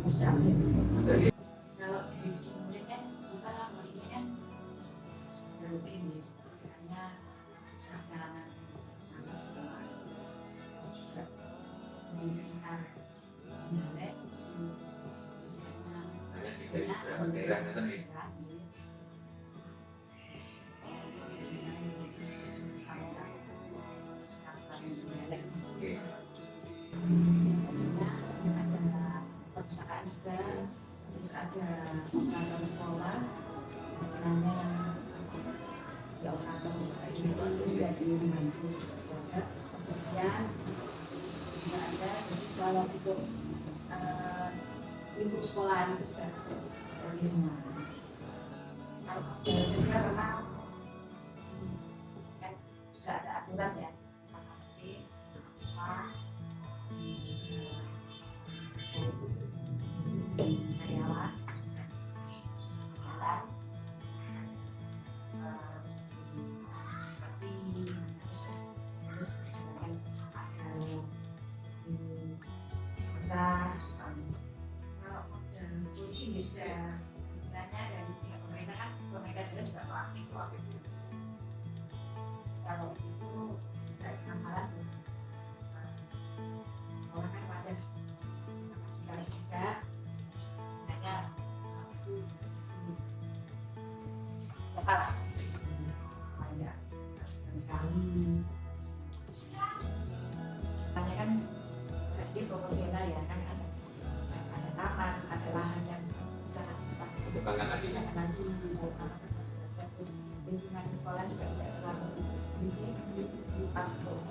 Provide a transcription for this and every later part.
sudah ambil. Kalau dari segi murid kan kita murid kan rutin ya, karena kalangan atas bawah, terus juga di sekitar Bale di sekitar daerah kan nih. Perpustakaan juga, terus ada kantor sekolah, namanya ya kantor itu juga dibantu juga kebersihan juga ada. Jadi kalau untuk lingkup sekolah itu sudah terpenuhi semua. Kalau sosial memang kan sudah ada aturan ya, seperti siswa karyawan jalan seperti besar kalau model ini sudah istilahnya dari pihak pemerintah kan pemerintah juga proaktif kalau itu tidak masalah sekolah kan pada kapasitas juga sebenarnya itu lokal ada sekali hanya kan jadi proporsional ya kan ada taman ada lahan yang bisa kita Kembangkan lagi ya. nanti lingkungan sekolah juga tidak terlalu berisik di pas terus juga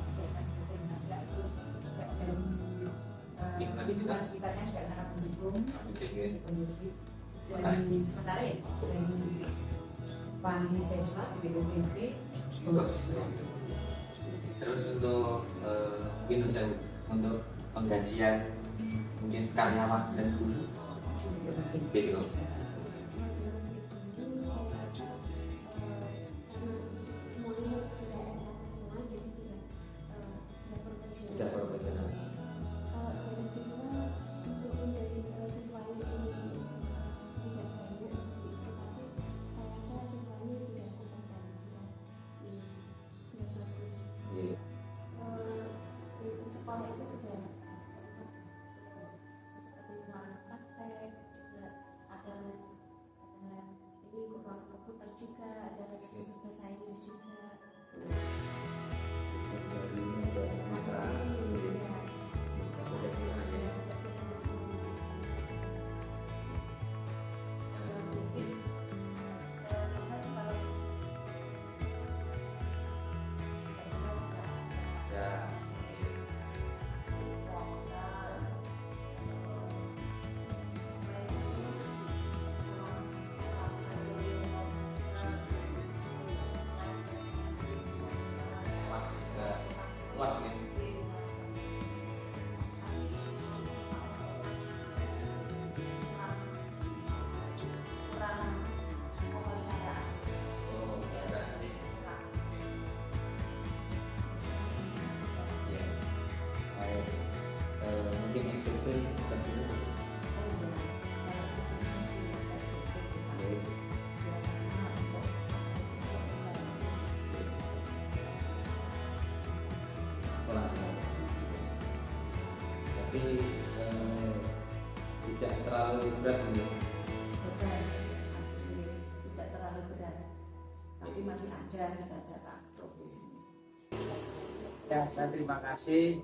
dari lingkungan sekitarnya juga sangat mendukung kondusif. Dari sementara ya dari wali siswa BPDB terus untuk mungkin untuk penggajian mungkin karyawan dan guru BPO sudah profesional. Sekolah itu sudah seperti ruangan praktek, juga ada ini ruang komputer juga, ada bahasa Inggris juga. Luas nih. Mungkin SPP tentu sekolah, tapi tidak terlalu berat untuk tidak terlalu berat, tapi masih ada kita jaga ya. Saya terima kasih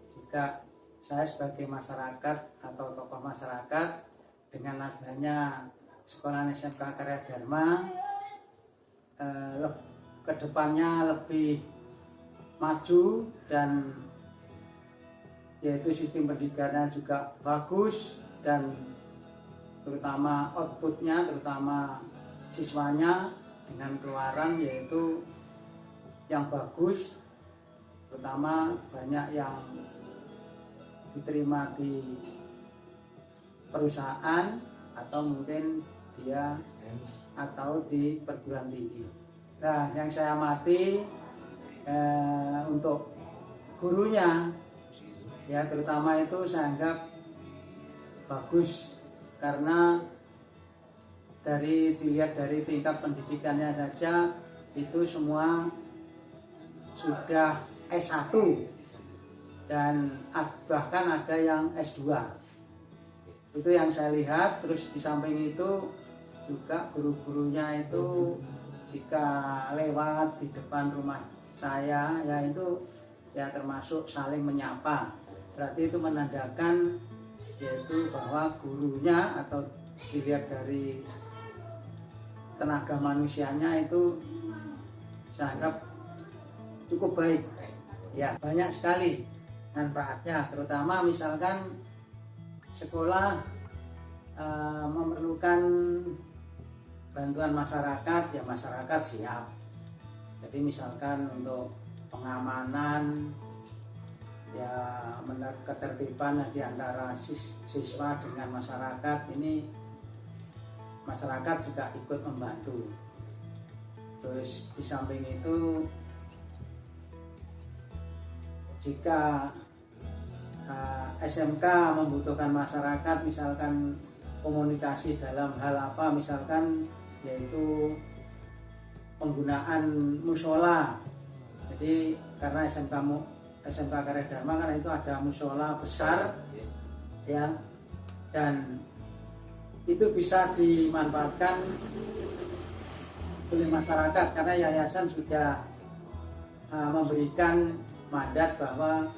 juga saya sebagai masyarakat atau tokoh masyarakat dengan adanya Sekolah SMK Karya Dharma kedepannya lebih maju dan yaitu sistem pendidikannya juga bagus dan terutama outputnya, terutama siswanya dengan keluaran yaitu yang bagus, terutama banyak yang diterima di perusahaan atau mungkin dia atau di perguruan tinggi. Nah, yang saya amati untuk gurunya ya terutama itu saya anggap bagus, karena dilihat dari tingkat pendidikannya saja itu semua sudah S1 dan bahkan ada yang S2. Itu yang saya lihat. Terus di samping itu juga guru-gurunya itu jika lewat di depan rumah saya ya itu ya termasuk saling menyapa. Berarti itu menandakan yaitu bahwa gurunya atau dilihat dari tenaga manusianya itu saya anggap cukup baik. Ya, banyak sekali manfaatnya, terutama misalkan sekolah memerlukan bantuan masyarakat, ya masyarakat siap. Jadi misalkan untuk pengamanan, ya ketertiban di antara siswa dengan masyarakat, ini masyarakat juga ikut membantu. Terus di samping itu jika SMK membutuhkan masyarakat, misalkan komunikasi dalam hal apa, misalkan yaitu penggunaan musola. Jadi karena SMK Karya Dharma karena itu ada musola besar ya, dan itu bisa dimanfaatkan oleh masyarakat karena yayasan sudah memberikan mandat bahwa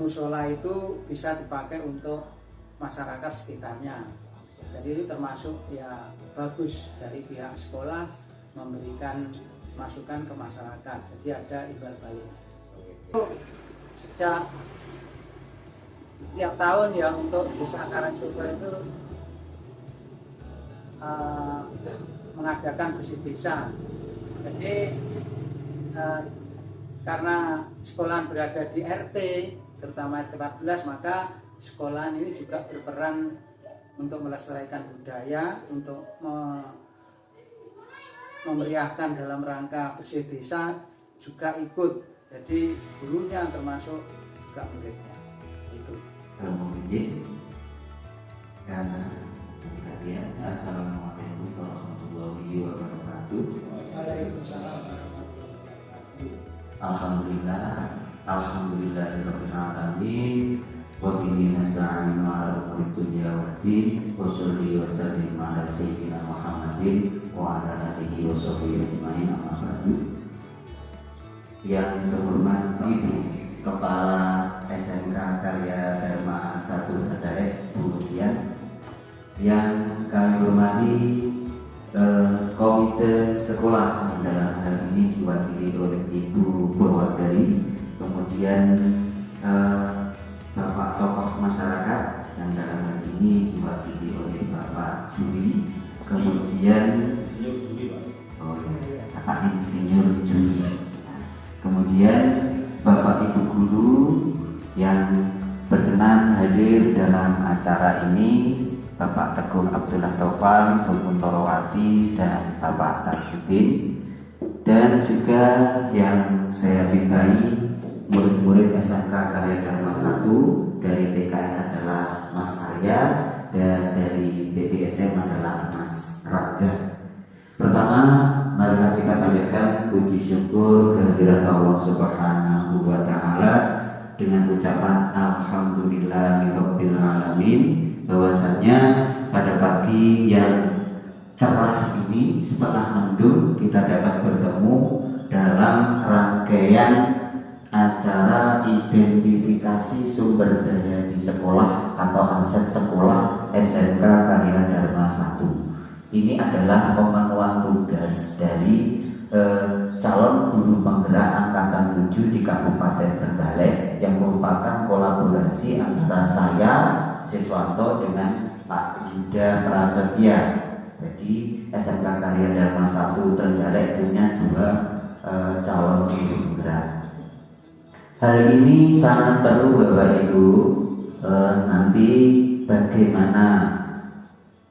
musola itu bisa dipakai untuk masyarakat sekitarnya. Jadi itu termasuk ya bagus dari pihak sekolah memberikan masukan ke masyarakat. Jadi ada imbal balik. Sejak tiap tahun ya untuk Desa Karangsuba itu mengadakan bersih desa. Jadi karena sekolah berada di RT, terutama RT 14, maka sekolah ini juga berperan untuk melestarikan budaya, untuk memeriahkan dalam rangka bersih desa juga ikut. Jadi gurunya termasuk juga muridnya. Itu. Karena Assalamualaikum warahmatullahi wabarakatuh. Alhamdulillahirabbil alamin. Wa bihi nasta'inu ala umuri dunya waddin. Wa sholli wa sallim ala sayyidina Muhammadin wa ala alihi wa sahbihi ajmain. Amma ba'du. Yang terhormat Ibu Kepala SMK Karya Dharma 1 Trenggalek, Bu Rudian. Yang kami hormati komite sekolah, dalam hal ini diwakili oleh Ibu Purwadari, kemudian Bapak tokoh masyarakat yang dalam hal ini diwakili oleh Bapak Juri, kemudian Bapak Insinyur Juri, kemudian Bapak Ibu Guru yang berkenan hadir dalam acara ini, Bapak Teguh Abdullah Taufan, Bu Kuntorowati, dan Bapak Tajuddin, dan juga yang saya cintai murid-murid SMK Karya Dharma 1 dari TKN adalah Mas Arya dan dari BPSM adalah Mas Raga. Pertama, marilah kita panjatkan puji syukur kehadirat Allah Subhanahu wa Ta'ala dengan ucapan Alhamdulillahirabbil alamin, bahwasanya pada pagi yang cerah ini setelah mendung kita dapat bertemu dalam rangkaian acara identifikasi sumber daya di sekolah atau aset sekolah SMK Karya Dharma 1. Ini adalah pemenuhan tugas dari calon guru penggerak angkatan 7 di Kabupaten Trenggalek yang merupakan kolaborasi antara saya Siswanto dengan Pak Yuda Prasetya. Jadi SMK Karya Dharma 1 Trenggalek punya 2 calon guru penggerak. Hal ini sangat perlu Bapak Ibu, nanti bagaimana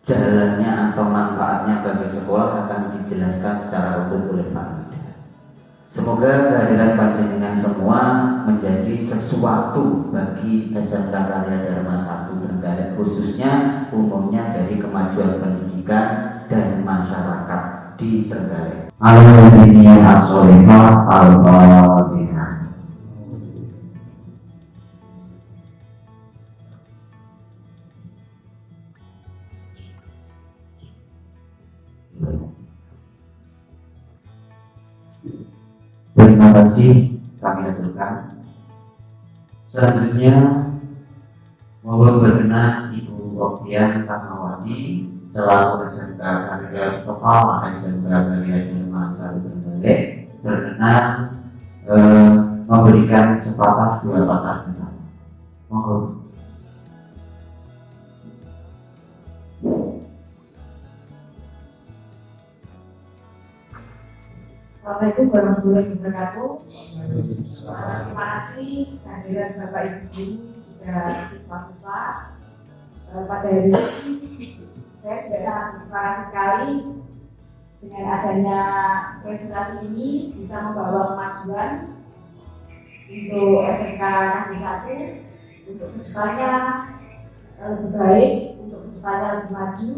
jalannya atau manfaatnya bagi sekolah akan dijelaskan secara utuh oleh Pak Yuda. Semoga kehadiran panjenengan semua menjadi sesuatu sesuatu bagi SMK Karya Dharma 1 Trenggalek, khususnya umumnya dari kemajuan pendidikan dan masyarakat di Trenggalek. Al-Madiniyah As-Solihah Al-Fatihah. Terima kasih kami aturkan. Selanjutnya mohon berkenan Ibu Oktian Fatmawati selaku SMK Karya Kepala SMK Karya Dharma 1 Trenggalek berkenan memberikan sepatah dua patah kata. Mohon. Assalamualaikum warahmatullahi wabarakatuh. Terima kasih kehadiran Bapak Ibu dan siswa-siswa. Pada hari ini saya juga sangat terima kasih sekali dengan adanya presentasi ini bisa membawa kemajuan untuk SMK Negeri 1 untuk kedepannya lebih baik, untuk kedepannya lebih maju.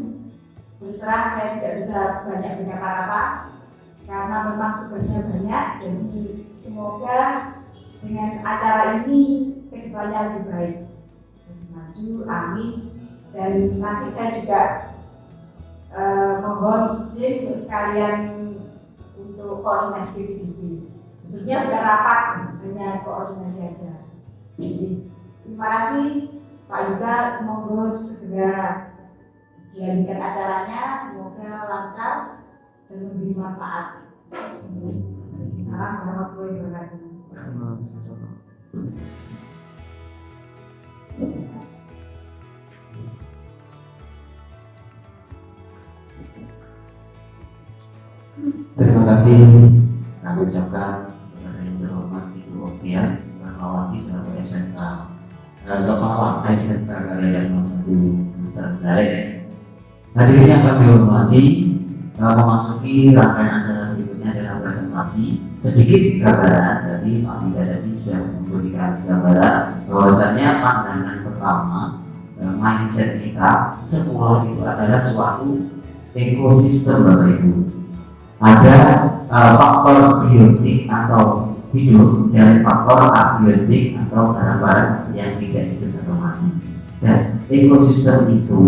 Terus terang saya tidak bisa banyak berkata-kata karena memang tugasnya banyak, jadi semoga dengan acara ini kedepannya lebih baik, lebih maju, amin. Dan nanti saya juga mohon izin untuk sekalian untuk koordinasi PBB. Sebenarnya bukan rapat, hanya koordinasi saja. Jadi terima kasih Pak Yuda, monggo segera dilanjutkan acaranya, semoga lancar dan memberi manfaat. Salam warahmatullahi wabarakatuh. Terima kasih kami ucapkan kepada yang terhormat Ibu Oktian Fatmawati selaku SMK Kepala SMK Karya Dharma 1 Trenggalek. Hadirin yang kami hormati, memasuki rangkaian acara berikutnya adalah presentasi. Sedikit gambaran dari Pak Yuda tadi sudah memberikan gambaran bahwasannya pandangan pertama mindset kita sekolah itu adalah suatu ekosistem Bapak Ibu. Ada faktor biotik atau hidup dan faktor abiotik atau barang-barang yang tidak hidup atau mati. Dan ekosistem itu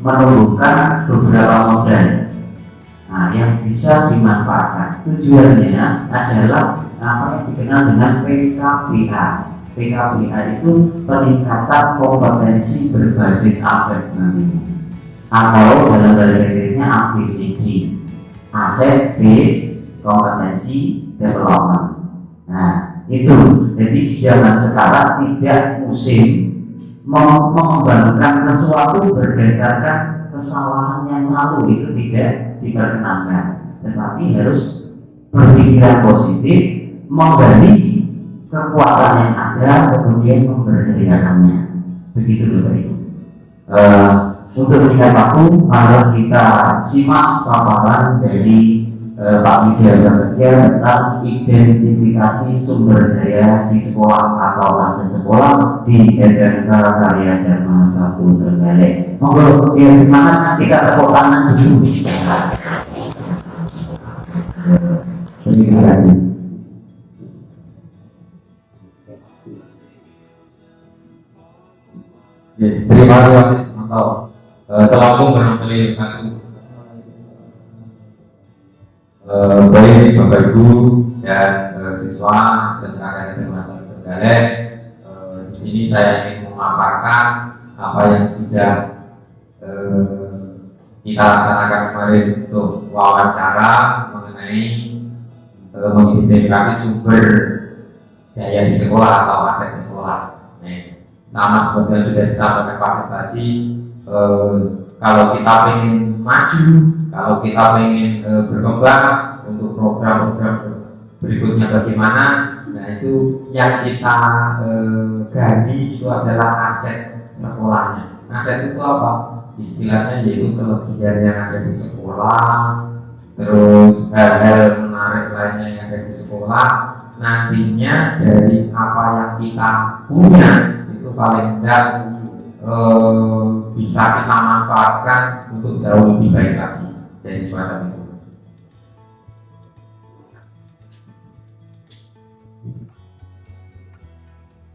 menumbuhkan beberapa modal yang bisa dimanfaatkan. Tujuannya adalah apa yang dikenal dengan PKBA. PKBA itu peningkatan kompetensi berbasis aset nantinya, atau dalam bahasa Inggrisnya ABCD, Asset Based Kompetensi Development. Nah itu, jadi di zaman sekarang tidak musim mengembangkan sesuatu berdasarkan kesalahan yang lalu, itu tidak diperkenankan, tetapi harus berpikiran positif, menggali kekuatan yang ada, kemudian memberdayakannya. Begitu Bapak Ibu. Untuk meningkat waktu, mari kita simak paparan dari Pak Widya Prasetya tentang identifikasi sumber daya di sekolah atau aset sekolah di SMK Karya Dharma 1 Trenggalek. Monggo biar semangat, kita tepuk tangan dulu. Terima kasih. Terima kasih, mantap. Assalamualaikum warahmatullahi wabarakatuh. Baik Bapak Ibu dan siswa SMK Karya Dharma 1 Trenggalek, di sini saya ingin memaparkan apa yang sudah kita laksanakan kemarin untuk wawancara mengenai mengidentifikasi sumber daya di sekolah atau aset sekolah. Sama seperti yang sudah disampaikan Pak Sis tadi, kalau kita ingin maju, kalau kita ingin berkembang untuk program-program berikutnya bagaimana, nah itu yang kita gali itu adalah aset sekolahnya. Aset itu apa? Istilahnya yaitu kelebihan yang ada di sekolah, terus hal-hal menarik lainnya yang ada di sekolah, nantinya dari apa yang kita punya itu paling tidak bisa kita manfaatkan untuk jauh lebih baik lagi dari semacam itu.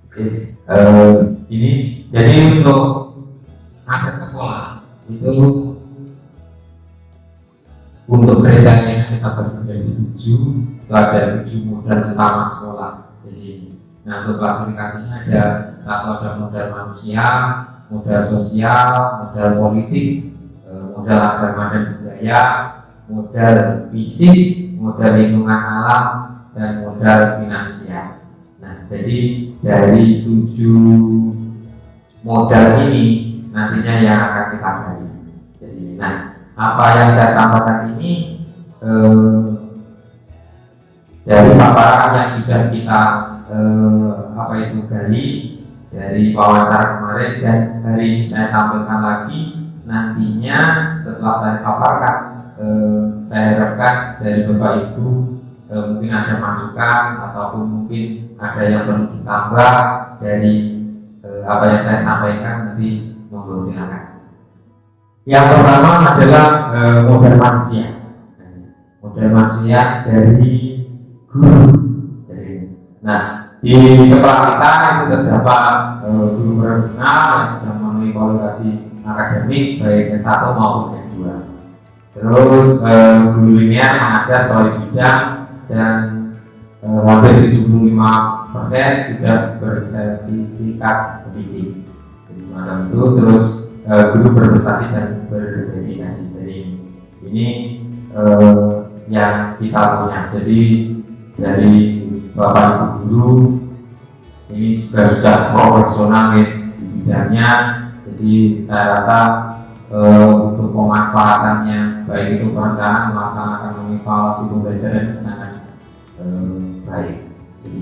Oke, ini jadi untuk aset sekolah itu untuk kriteria kita bagi menjadi 7, ada 7 modal utama sekolah. Jadi, nah untuk klasifikasinya ada modal manusia, modal sosial, modal politik, modal agama dan budaya, modal fisik, modal lingkungan alam, dan modal finansial. Nah, jadi dari 7 modal ini nantinya yang akan kita gali. Jadi, nah apa yang saya sampaikan ini dari paparan yang sudah kita gali dari wawancara kemarin, dan hari ini saya tampilkan lagi. Nantinya setelah saya paparkan, saya harapkan dari Bapak Ibu mungkin ada masukan ataupun mungkin ada yang perlu ditambah dari apa yang saya sampaikan. Nanti monggo silakan. Yang pertama adalah modal manusia. Modal manusia dari guru. Nah, di sekolah kita itu terdapat guru profesional yang sudah memenuhi kualifikasi akademik baik S1 maupun S2. Terus guru linear mengajar sesuai bidang dan hampir 75% sudah bersertifikat pendidik. Jadi semacam itu. Terus guru berprestasi dan berdedikasi. Jadi ini yang kita punya. Jadi dari Bapak Ibu guru ini sudah profesional di bidangnya. Jadi saya rasa untuk pemanfaatannya baik itu perencanaan, melaksanakan mengevaluasi pembelajaran sangat baik. Jadi,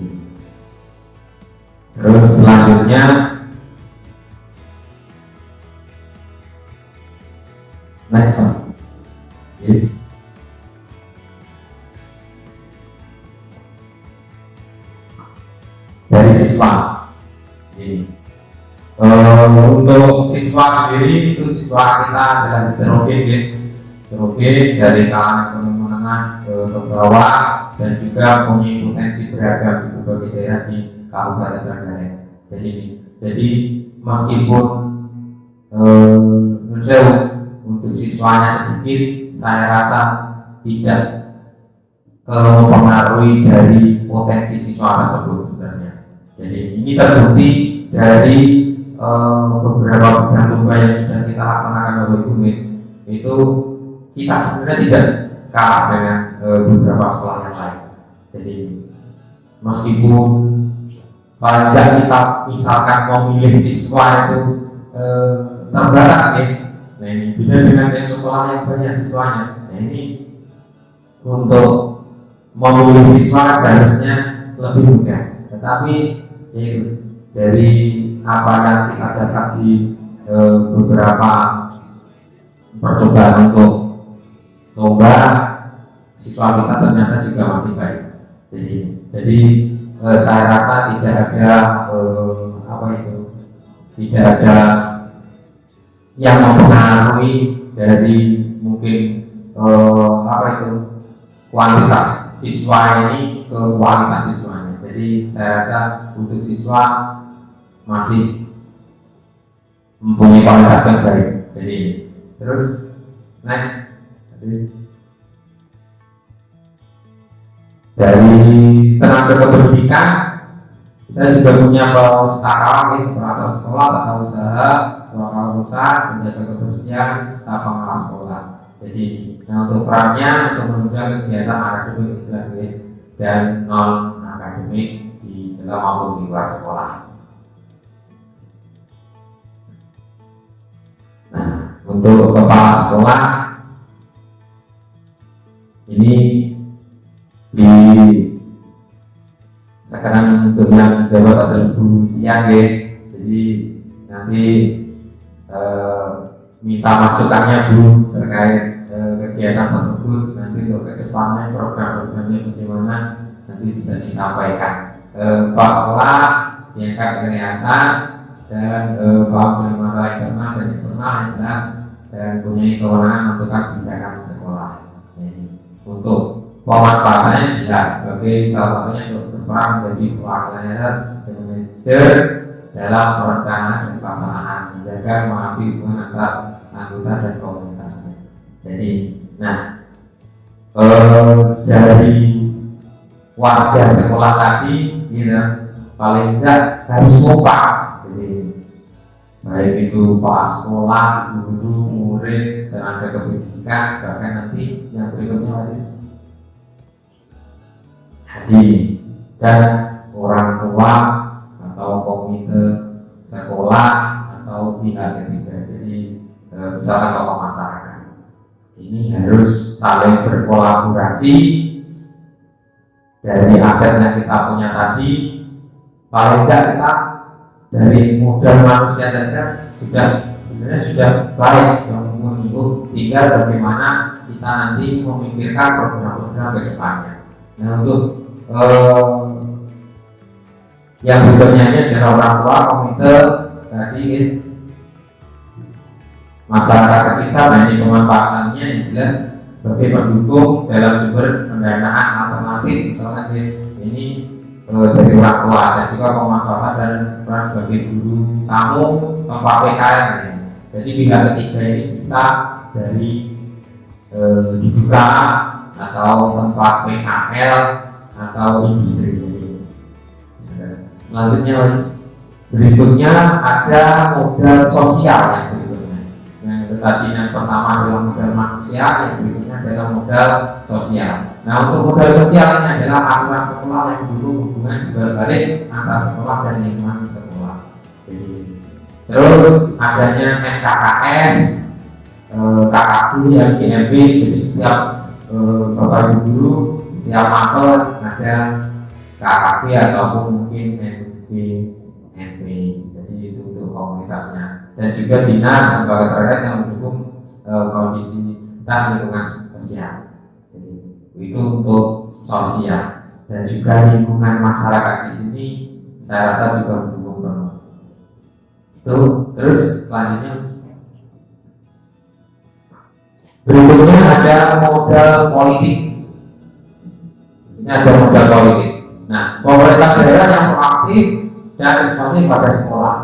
terus selanjutnya next one. Dari siswa. Untuk siswa sendiri itu siswa kita adalah heterogen dari kalangan ekonomi menengah ke bawah dan juga punya potensi beragam di berbagai daerah di Kabupaten Trenggalek. Jadi meskipun untuk siswanya sedikit, saya rasa tidak mempengaruhi dari potensi siswa tersebut sebenarnya. Jadi ini terbukti dari beberapa bidang lomba yang sudah kita laksanakan oleh Ibu itu kita sebenarnya tidak kalah dengan beberapa sekolah yang lain. Jadi meskipun paling tidak kita misalkan memilih siswa itu terbatas nih. Nah ini beda dengan yang sekolah yang banyak siswanya. Nah ini untuk memilih siswa seharusnya lebih mudah. Tetapi yaitu dari apa yang kita dapat di beberapa percobaan untuk lomba, siswa kita ternyata juga masih baik. Jadi saya rasa tidak ada tidak ada yang mempengaruhi dari mungkin kuantitas siswa ini ke kualitas siswanya. Jadi saya rasa untuk siswa masih mempunyai kualitas yang baik. Jadi terus next dari tenaga kependidikan kita juga punya pustakawan, operator sekolah, tata usaha, wakil usaha, penjaga kebersihan, staf pengawas sekolah. Jadi untuk perannya untuk menunjang kegiatan akademik jelas dan non akademik di dalam maupun di luar sekolah. Nah, untuk kepala sekolah ini di sekarang untuk yang jabat adalah Bu Tiang ya. Jadi nanti minta masukannya Bu terkait kegiatan tersebut. Nanti untuk ke depannya program-programnya bagaimana, dan nanti bisa disampaikan kepala sekolah tingkat yayasan dan paham dengan masalah internal dan eksternal yang jelas dan punya kewenangan menentukan kebijakan sekolah. Jadi, untuk pemanfaatannya jelas sebagai salah satunya untuk berperan menjadi perwakilan manajer dalam perencanaan dan pelaksanaan menjaga mengawasi hubungan antar anggota dan komunitasnya. Jadi, nah dari warga sekolah tadi, gitu, paling tidak harus kompak. Jadi baik itu kepala sekolah, guru, murid, tenaga kependidikan, bahkan nanti yang berikutnya masih hadir dan orang tua atau komite sekolah atau pihak ketiga. Jadi misalkan tokoh masyarakat ini harus saling berkolaborasi. Dari aset yang kita punya tadi, paling tidak kita dari modal manusia saja sebenarnya sudah baik, sudah menunggu, tinggal bagaimana kita nanti memikirkan program-program ke depannya. Nah, untuk yang berikutnya ini adalah orang tua, komite tadi, masyarakat sekitar. Nah, ini pemanfaatannya yang jelas sebagai pendukung dalam sumber pendanaan alternatif, misalkan ini dari orang tua, dan juga pemanfaatan dan peran sebagai guru tamu tempat PKL. Jadi pihak ketiga ini bisa dari dibuka atau tempat PKL atau industri. Selanjutnya berikutnya ada modal sosial yang berikutnya. Nah, itu tadi yang pertama adalah modal manusia, yang berikutnya adalah modal sosial. Nah, untuk modal sosial ini adalah aturan sekolah yang dulu hubungan berbalik antara sekolah dan lingkungan sekolah. Terus adanya NKKS, KKB, MGMP. Jadi setiap bapak ibu guru, setiap mapel ada KKB ataupun mungkin MGMP. Jadi itu untuk komunitasnya. Dan juga dinas lembaga terkait yang mendukung kondisivitas lingkungan sosial. Jadi itu untuk sosial, dan juga lingkungan masyarakat di sini saya rasa juga mendukung penuh. Itu terus selanjutnya berikutnya ada modal politik. Ini ada modal politik. Nah, pemerintah daerah yang proaktif dan responsif pada sekolah.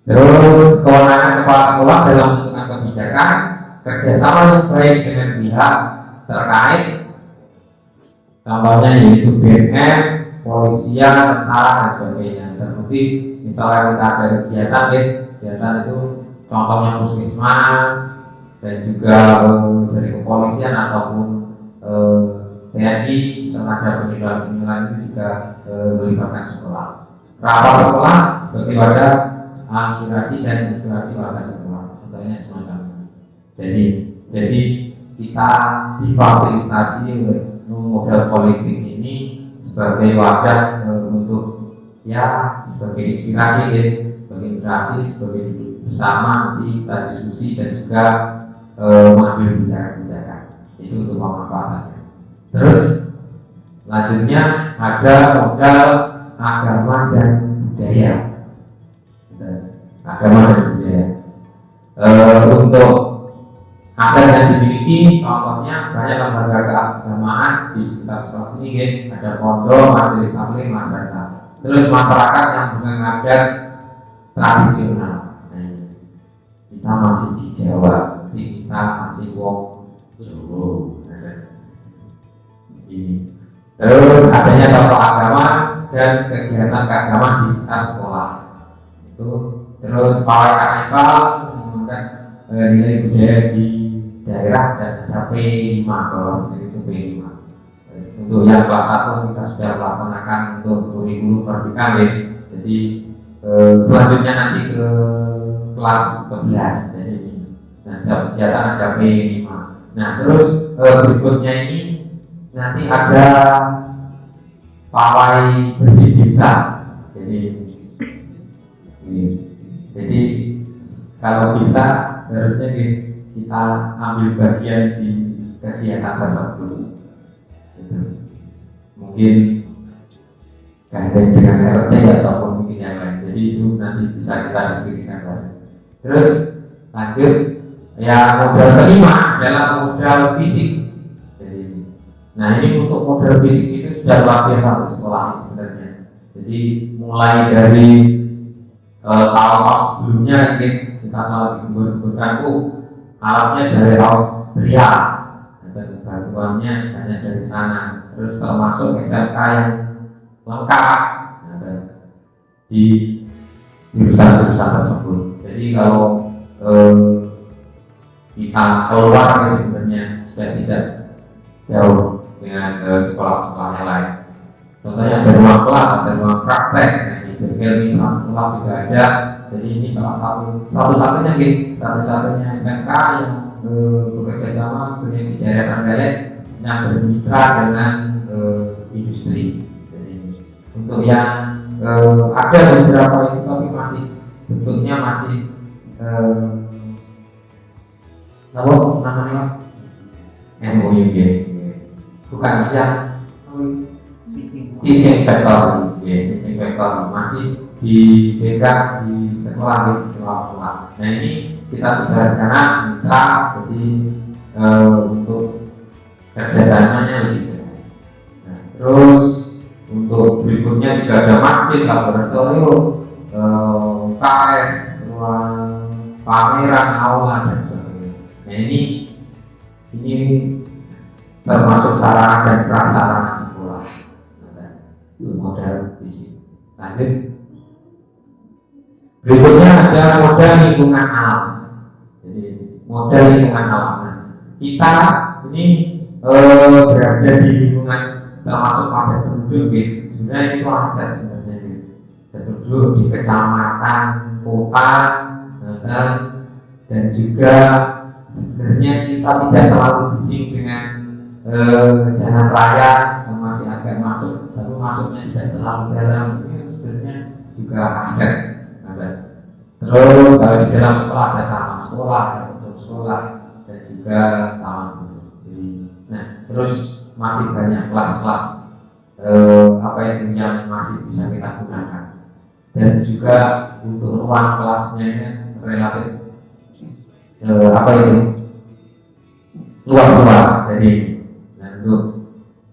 Terus kewenangan kepala sekolah dalam menentukan kebijakan, kerjasama yang baik dengan pihak terkait, contohnya yaitu BNN, polisian, tentara dan sebagainya. Terbukti misalnya kita ada kegiatan itu contohnya puskesmas dan juga dari kepolisian ataupun TNI, tenaga penyelam itu juga melibatkan sekolah. Rapat sekolah seperti pada aspirasi dan inspirasi warga sekolah, contohnya semacam. Jadi kita difasilitasi oleh model politik ini sebagai wadah untuk ya sebagai inspirasi, sebagai inspirasi, sebagai duduk bersama nanti kita diskusi dan juga mengambil kebijakan-kebijakan. Itu untuk pemanfaatannya. Terus selanjutnya ada modal agama dan budaya. Untuk aset yang dimiliki, contohnya banyak lembaga keagamaan di sekitar sekolah sini, ada pondok, majelis taklim, madrasah. Terus masyarakat yang bukan adat tradisional. Kita masih di Jawa, jadi kita masih wong Jawa. Terus adanya tokoh agama dan kegiatan keagamaan di sekitar sekolah. Terus pawai karnival menggunakan nilai budaya di daerah dan ada P5, bahwa sendiri itu P5. Untuk yang kelas 1 kita sudah melaksanakan untuk kurikulum pendidikan. Jadi selanjutnya nanti ke kelas 11. Jadi setiap kegiatan ada P5. Nah, terus berikutnya ini nanti ada pawai bersih desa. Jadi kalau bisa seharusnya kita ambil bagian di kegiatan tersebut. Gitu. Mungkin kaitan dengan RT ataupun mungkin yang lain. Jadi itu nanti bisa kita diskusikan lagi. Terus lanjut, ya modal kelima adalah modal fisik. Jadi, nah ini untuk modal fisik itu sudah luar biasa untuk sekolah ini sebenarnya. Jadi mulai dari tahun-tahun sebelumnya kita selalu menggunakan alatnya dari Austria dan bantuannya hanya dari sana. Terus termasuk SMK yang lengkap di jurusan-jurusan tersebut. Jadi kalau kita keluar sebenarnya sudah tidak jauh dengan sekolah-sekolah yang lain. Contohnya ada ruang kelas, ada ruang praktek, di berbagai mitra sekolah juga ada. Jadi ini salah satu-satunya satu-satunya SMK yang bekerja sama dengan di daerah Trenggalek yang bermitra dengan industri. Jadi untuk yang ada beberapa itu tapi masih bentuknya masih apa namanya MOU bukan yang teaching vector masih dipegang di sekolah. Nah ini kita sudah karena mitra jadi untuk kerjasamanya lebih jelas. Nah, terus untuk berikutnya juga ada masjid, laboratorium, KS, ruang pameran, aula dan sebagainya. Nah ini termasuk sarana dan prasarana sekolah. Itu modal fisik. Lanjut. Berikutnya ada modal lingkungan alam. Jadi modal lingkungan alam. Nah, kita ini berada di lingkungan termasuk padat penduduk gitu. Sebenarnya itu aset sebenarnya gitu. Penduduk di kecamatan, kota, dan juga sebenarnya kita tidak terlalu bising dengan jalan raya yang masih agak masuk, tapi masuknya tidak terlalu dalam. Itu sebenarnya juga aset. Terus kalau di dalam sekolah ada taman sekolah, ada gedung sekolah, dan juga taman guru. Nah, terus masih banyak kelas-kelas apa yang masih bisa kita gunakan. Dan juga untuk ruang kelasnya relatif apa itu luas-luas. Jadi, nah untuk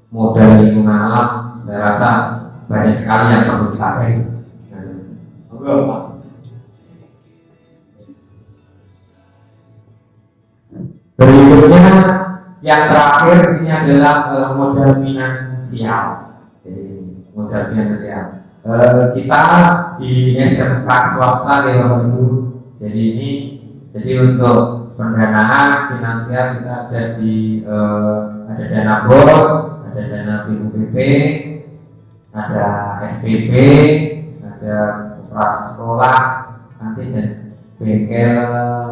modal lingkungan alam, saya rasa banyak sekali yang perlu kita cari. Berikutnya yang terakhir ini adalah modal finansial. Jadi modal finansial kita di SMK swasta di Bapak Ibu. Jadi untuk pendanaan finansial kita ada di ada dana BOS, ada dana BUPP, ada SPP, ada operasi sekolah, nanti dan bengkel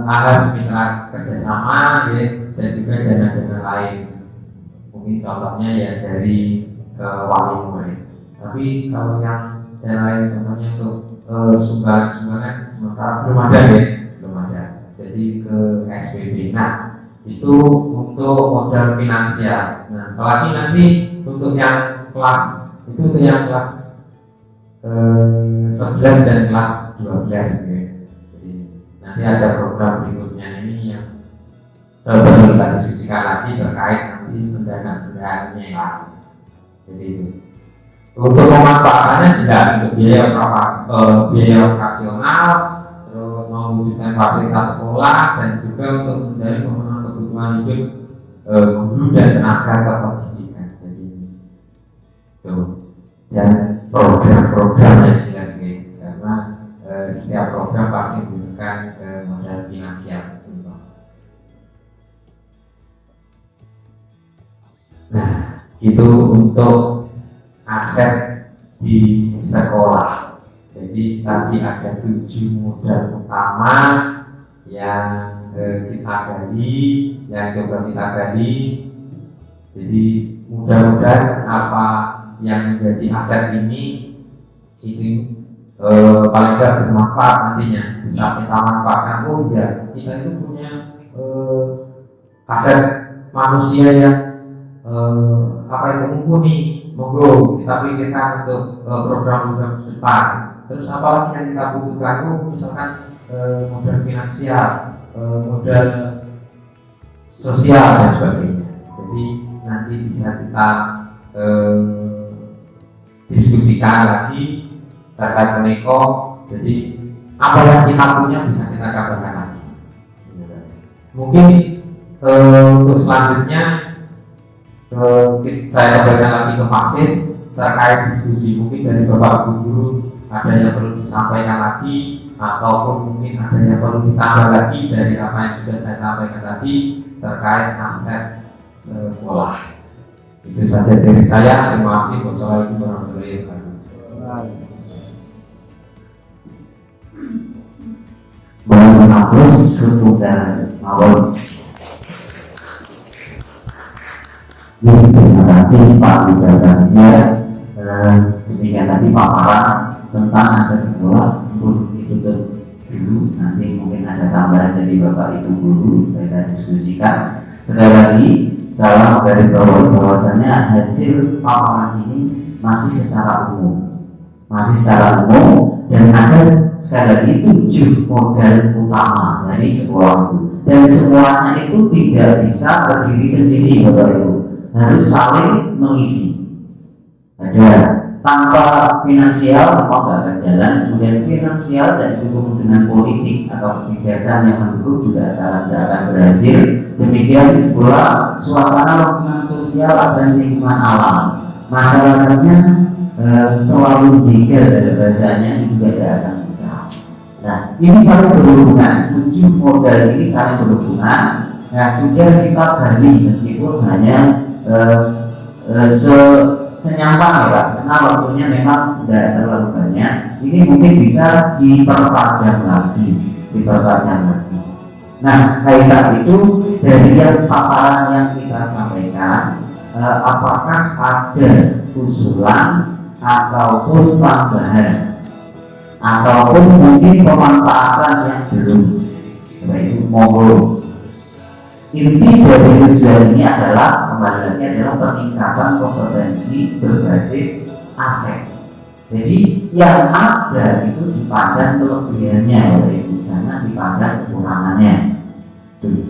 alas mitra kerjasama ya, dan juga dana-dana lain. Mungkin contohnya ya dari wali murid. Tapi kalau yang dana lain contohnya untuk sumbangan sementara belum ada ya, belum ada. Jadi ke SPP. Nah itu untuk modal finansial. Nah apalagi nanti untuk yang kelas itu untuk yang kelas 11 dan kelas 12 ya. Nanti ada program berikutnya ini yang perlu kita diskusikan lagi terkait nanti pendanaan-pendanaannya yang lain. Jadi itu untuk pemanfaatannya jelas untuk biaya operasional, terus mewujudkan fasilitas sekolah dan juga untuk menjadi pemenuhan kebutuhan hidup guru dan tenaga kependidikan. Jadi itu dan program-program yang jelas gitu karena setiap program pasti membutuhkan modal finansial. Nah, itu untuk aset di sekolah. Jadi tadi ada 7 modal utama yang kita gali, yang coba kita gali. Jadi mudah-mudahan apa yang menjadi aset ini paling tidak bermanfaat nantinya, bisa kita manfaatkan. Oh ya, kita itu punya aset manusia yang mumpuni. Monggo kita pikirkan untuk program-program depan. Terus apalagi yang kita butuhkan itu misalkan modal finansial, modal sosial dan sebagainya. Jadi nanti bisa kita diskusikan lagi terkait meneko. Jadi apa yang kita punya bisa kita kabarkan lagi. Mungkin untuk selanjutnya saya kembalikan lagi ke Faksis terkait diskusi. Mungkin dari Bapak Guru ada yang perlu disampaikan lagi, ataupun mungkin ada yang perlu ditambah lagi dari apa yang sudah saya sampaikan tadi terkait aset sekolah. Itu saja dari saya. Terima kasih. Wassalamualaikum warahmatullahi wabarakatuh. Mohon menghapus dan awal. Terima kasih Pak Widartasnya. Demikian tadi paparan tentang aset sekolah untuk ditutup dulu. Nanti mungkin ada tambahan dari Bapak Ibu Guru kita diskusikan. Sekali lagi saya dari bahwasanya hasil paparan ini masih secara umum, dan ada sekali lagi 7 modal utama dari sekolah itu, dan semuanya itu tidak bisa berdiri sendiri Bapak Ibu, harus saling mengisi. Ada tanpa finansial semua tidak akan jalan, kemudian finansial dan didukung dengan politik atau kebijakan yang mendukung juga tidak akan berhasil. Demikian pula suasana lingkungan sosial dan lingkungan alam, masyarakatnya selalu jengkel dari bacanya juga tidak akan bisa. Nah, ini saling berhubungan, 7 modal ini saling berhubungan. Nah, sudah kita gali meskipun hanya senyampang ya, karena waktunya memang tidak terlalu banyak. Ini mungkin bisa diperpanjang lagi. Nah, kaitan itu dari yang paparan yang kita sampaikan, apakah ada usulan ataupun tambahan ataupun mungkin pemanfaatan yang belum? Itu monggo. Inti dari tujuan ini adalah kembali lagi adalah peningkatan kompetensi berbasis aset. Jadi yang ada itu dipandang kelebihannya, yaitu jangan dipandang kekurangannya.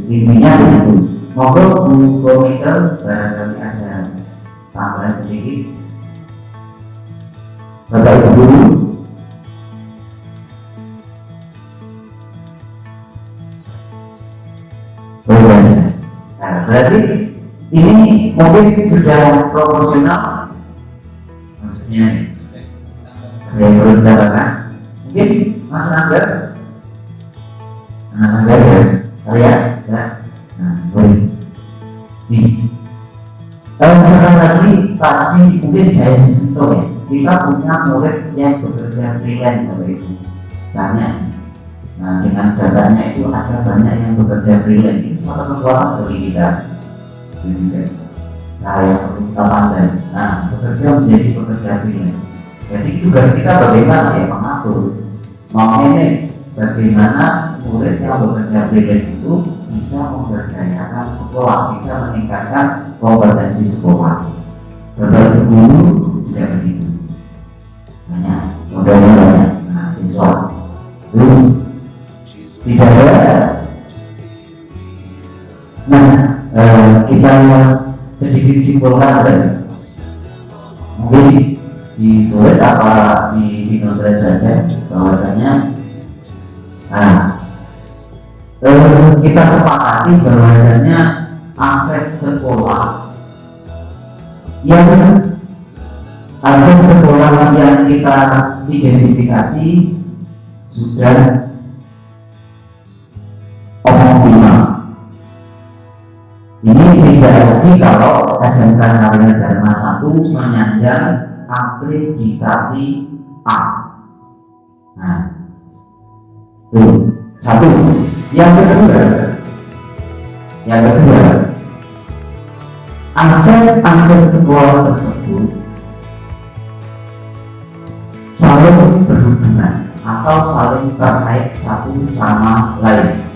Intinya begitu. Monggo Bu Komiter, barangkali ada tambahan sedikit. Bapak Ibu Guru. Nah, berarti ini mungkin sudah proporsional, maksudnya yang perlu dikatakan. Mungkin Mas Angga ya, nah boleh. Sekarang lagi tadi mungkin saya sentuh ya, kita punya murid yang bekerja freelance Bapak Ibu, banyak. Nah, dengan datanya itu ada banyak yang bekerja freelance. Ini suatu kekuatan bagi kita. Nah, yang perlu kita pandang. Nah, bekerja menjadi pekerja freelance. Jadi tugas kita bagaimana ya, mengatur, memanage bagaimana murid yang bekerja freelance itu bisa memberdayakan sekolah, bisa meningkatkan kompetensi sekolah. Beberapa guru juga begitu. Banyak, modalnya banyak. Nah, siswa itu tidak ada. Nah, kita sedikit simpulkan dan mungkin ditulis apa di notes saja bahwasanya, kita sepakati bahwasanya aset sekolah yang kita identifikasi sudah optimal. Ini tidak lagi kalau SMK Narya Dharma 1 menyandang akreditasi A. Nah, itu satu. Yang kedua, aset sekolah tersebut saling berhubungan atau saling terkait satu sama lain.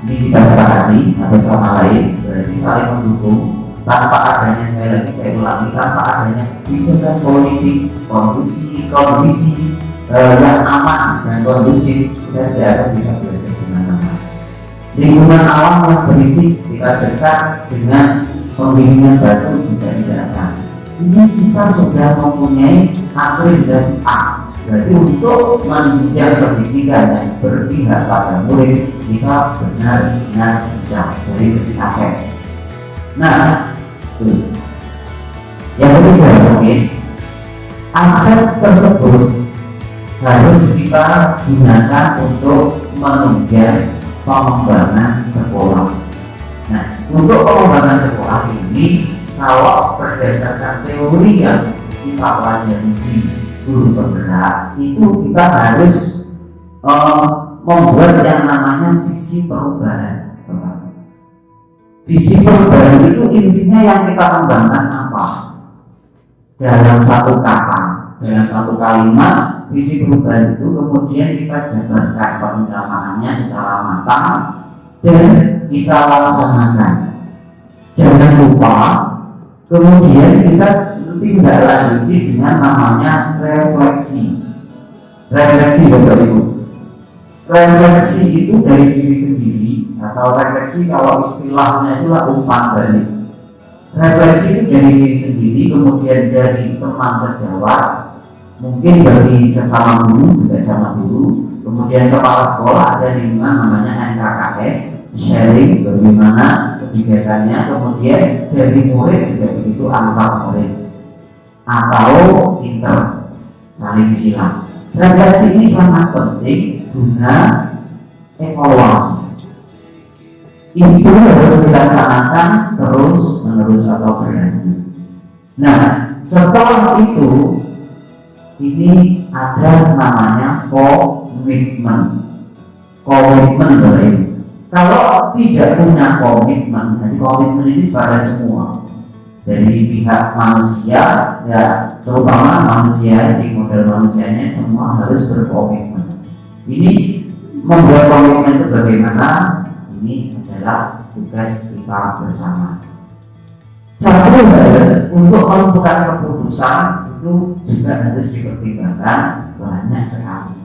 Ini kita sepakati atau sama lain, berarti saling mendukung. Tanpa adanya, saya ulangi, tanpa adanya kebijakan politik kondisi yang aman dan kondusif, kita tidak akan bisa belajar dengan aman. Lingkungan alam yang berisik, kita dekat dengan penggilingan batu juga tidak akan. Ini kita sudah mempunyai akreditasi A. Berarti untuk menunjang pendidikan yang berpihak pada murid, kita benar-benar bisa dari segi aset. Nah, yang ketiga mungkin aset tersebut harus kita gunakan untuk menunjang pengembangan sekolah. Nah, untuk pengembangan sekolah ini, kalau berdasarkan teori yang kita pelajari di guru penggerak, itu kita harus membuat yang namanya visi perubahan. Visi perubahan itu intinya yang kita kembangkan apa? Dalam satu kata, dalam satu kalimat, visi perubahan itu kemudian kita jabarkan pencapaiannya secara matang dan kita laksanakan. Jangan lupa, kemudian kita tindak lanjuti dengan namanya refleksi. Refleksi Bapak Ibu. Refleksi itu dari diri sendiri, atau refleksi kalau istilahnya itulah umpan balik. Refleksi itu dari diri sendiri, kemudian dari teman sejawat, mungkin bagi sesama guru juga sama guru, kemudian kepala sekolah ada lingkungan namanya NKKS, sharing bagaimana kebijakannya, kemudian dari murid juga begitu antar murid atau inter saling silang. Refleksi ini sangat penting guna evaluasi. Itu harus dilaksanakan terus menerus atau berlanjut. Nah, setelah itu ini ada namanya komitmen. Komitmen berarti kalau tidak punya komitmen, jadi komitmen ini pada semua, dari pihak manusia, ya terutama manusia, di model manusianya semua harus berkomitmen. Ini membuat komitmen itu bagaimana? Ini adalah tugas kita bersama. Satu hal untuk menentukan keputusan itu juga harus dipertimbangkan banyak sekali.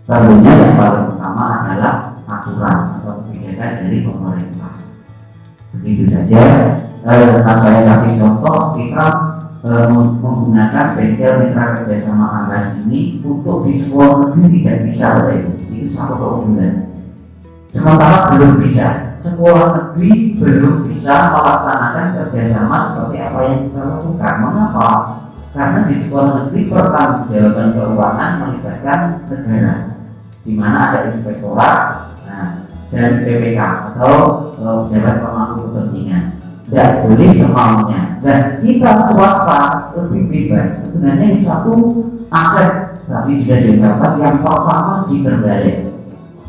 Tentunya yang paling utama adalah aturan atau kebijakan dari pemerintah. Begitu saja. Saya kasih contoh, kita menggunakan bengkel mitra kerjasama Anggas ini untuk di sekolah negeri tidak bisa, itu satu keunggulan. Sementara belum bisa, sekolah negeri belum bisa melaksanakan kerjasama seperti apa yang kita lakukan. Mengapa? Karena di sekolah negeri pertanggungjawaban keuangan melibatkan negara, di mana ada inspektorat, dan PPK atau pejabat pemangku kepentingan. Tidak boleh semaunya, dan kita swasta lebih bebas. Sebenarnya ini satu aset tapi sudah diungkapkan yang pertama dikendalikan.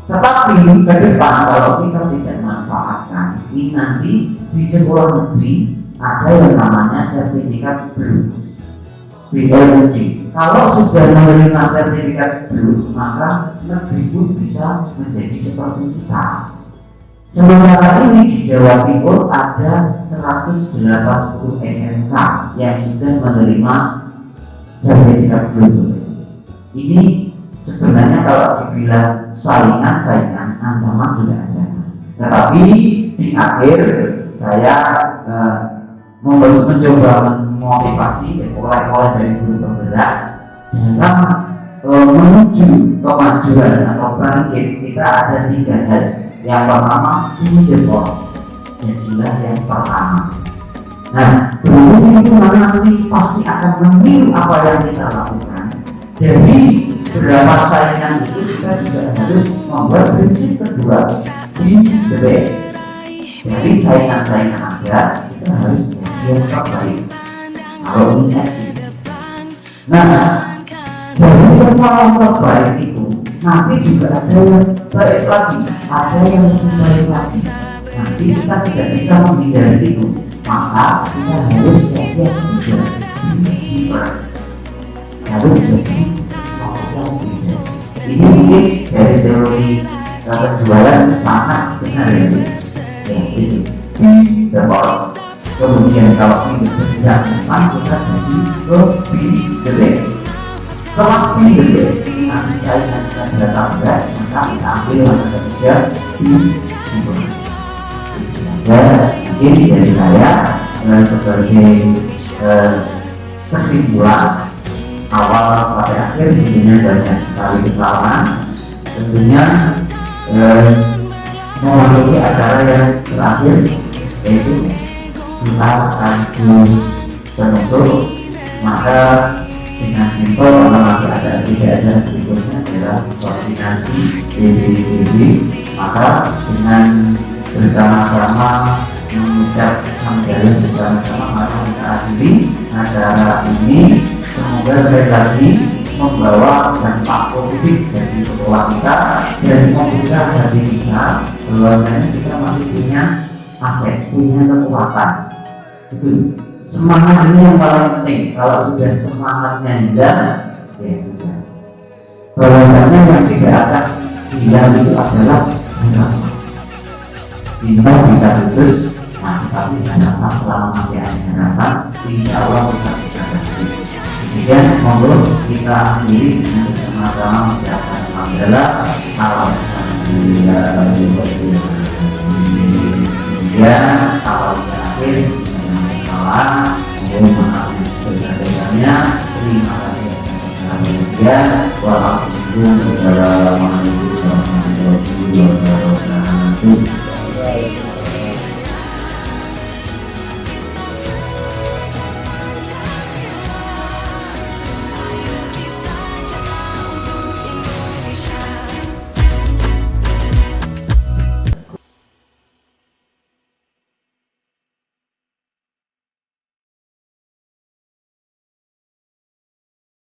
Tetapi ke depan kalau kita tidak manfaatkan ini, nanti di sekolah negeri ada yang namanya sertifikat blue. Kalau sudah menerima sertifikat blue, maka negeri pun bisa menjadi seperti kita. Sementara ini di Jawa Timur ada 180 SMK yang sudah menerima sertifikat blue. Ini sebenarnya kalau dibilang saingan, ancaman juga ada. Tetapi di akhir saya mencoba memotivasi oleh dari guru penggerak dalam menuju kemajuan atau bangkit. Kita ada 3 hal. Yang pertama, ini the boss, jadilah yang pertama. Nah, berhubung itu nanti pasti akan meniru apa yang kita lakukan. Jadi berapa saingan itu kita juga harus membuat prinsip kedua, be the best. Jadi saingan-saingan ada, kita harus yang terbaik. Kalau ini eksis. Nah, dari semua yang terbaik itu nanti juga ada yang baik lagi, ada yang lebih baik lagi. Nanti kita tidak bisa menghindari itu, maka kita harus jadi yang tidak harus jadi ini mungkin dari teori penjualan sangat benar ya. Itu be the boss. Kemudian kalau ingin bersejarah kita jadi be the best. Kalau be the best, nanti saya akan datang maka kita ambil masa ketiga be the best. Ya, mungkin dari saya sebagai kesimpulan awal sampai akhir tentunya banyak sekali kesalahan. Tentunya memasuki acara yang terakhir yaitu kita harus menutup, maka dengan simpel karena masih ada tiga acara berikutnya adalah koordinasi BPBD, maka dengan bersama-sama mengucap hamdalah bersama-sama maka kita akhiri acara ini. Semoga sekali lagi membawa dampak positif bagi sekolah kita dan membuka hati kita bahwasanya kita masih punya aset, punya kekuatan. Itu semangat ini yang paling penting. Kalau sudah semangatnya hilang, ya susah. Bahwasanya yang tidak akan hilang itu adalah harapan. Kita bisa putus, nah tapi harapan selama masih ada harapan, insya Allah kita bisa berhenti. Kemudian monggo kita akhiri dengan bersama-sama mengucapkan hamdalah alhamdulillah. Kemudian awal terakhir dengan salah, mohon maaf sebesar-besarnya. Terima kasih. Kemudian wassalamualaikum warahmatullahi wabarakatuh.